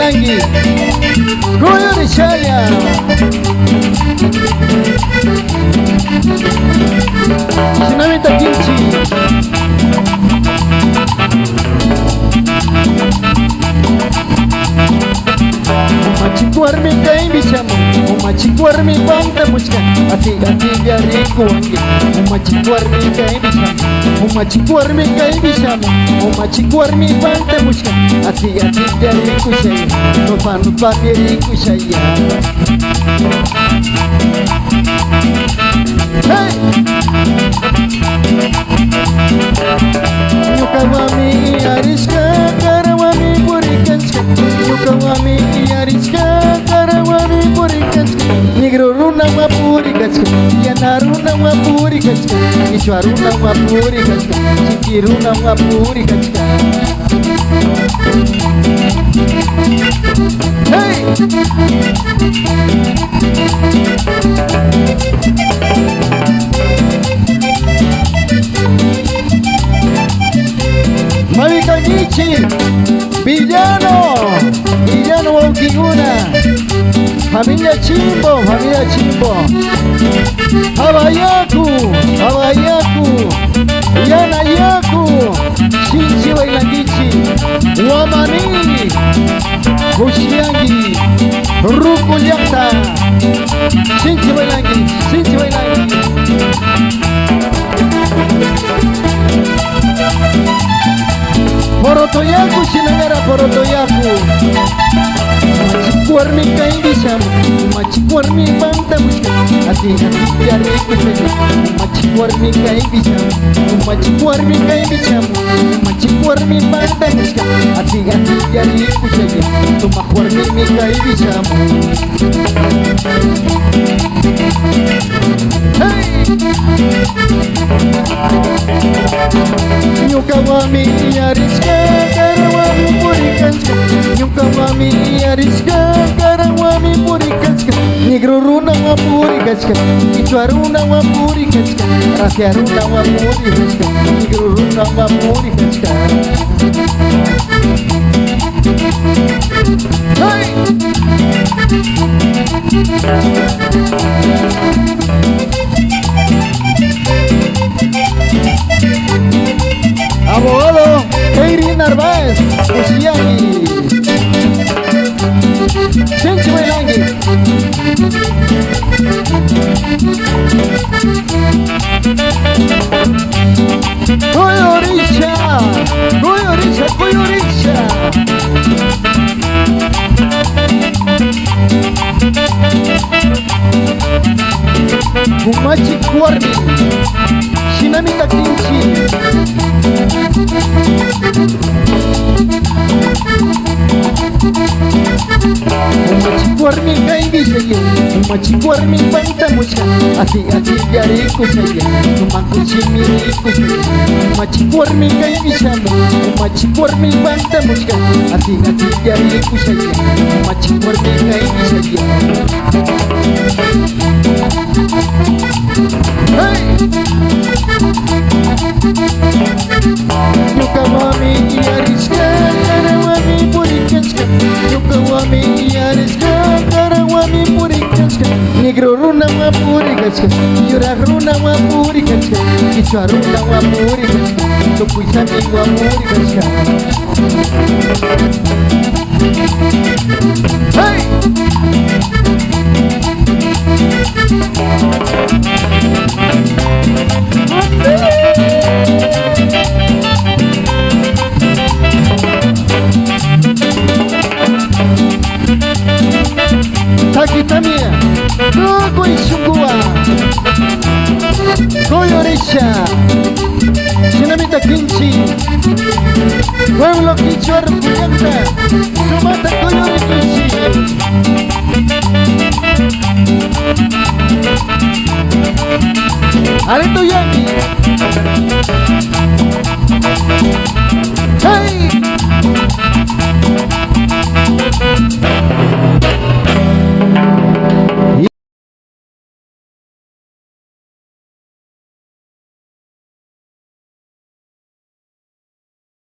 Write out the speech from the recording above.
Bailangi Goyo de Chaya Sinamita Kimchi Umachikuarmi kai bichamu Umachikuarmi bangta muchka Ati biari kuangi Umachikuarmi kai bichamu Umachikuarmi kai bichamu Umachikuarmi bangta muchka Ati biari kushaya Nupa biari kushaya Hey! Nyukawami ariska karawami purikanska Nyukawami ariska karawami purikanska Nigro runa mapurikanska Yana runa mapurikanska Ishwa runa mapurikanska Chiki runa mapurikanska Hey! Mavicañichi, Villano Waukiguna, familia Chimbo, Habayaku, Yanayaku, Shinchi Bailangichi, Wamani, Hushiangi, Rukulyakta, Shinchi Bailangi. Porotoyaku Chinangara Porotoyaku Machikuarmi kai bisamu Machikuarmi bangta mushka Ati biari kushaya Machikuarmi kai bisamu Machikuarmi bangta mushka Ati biari kushaya Tumakuarmi kai bisamu Hey! Nyukawami ariska karawami purikanska Nyukawami ariska karawami purikanska Nigro runa wapurikanska Ichwa runa wapurikanska Rasya runa wapurikanska Nigro runa wapurikanska Hey! Abogado Keiri Narváez Usiani Chenchi Bailangi Goyoricha Umachikuarmi Shinamita Kimchi Umachikuarmi kai bisaya Umachikuarmi bangta mushka Ati biari kushaya Tumakuchimi kushaya Umachikuarmi kai bisamu Umachikuarmi bangta mushka Ati biari kushaya Umachikuarmi kai bisaya Hey! Nyukawami ariska karawami purikanska Nyukawami ariska karawami purikanska Nigro runa wapurikanska Yura runa wapurikanska Ichwa runa wapurikanska Tupuisami wapurikanska Hey! Takitamia, Gogo Ishungua, Goyorisha, Shinamita Kimchi, Pueblo Quichuar Puyanta, Sumata Goyorikishi. Areto Yangi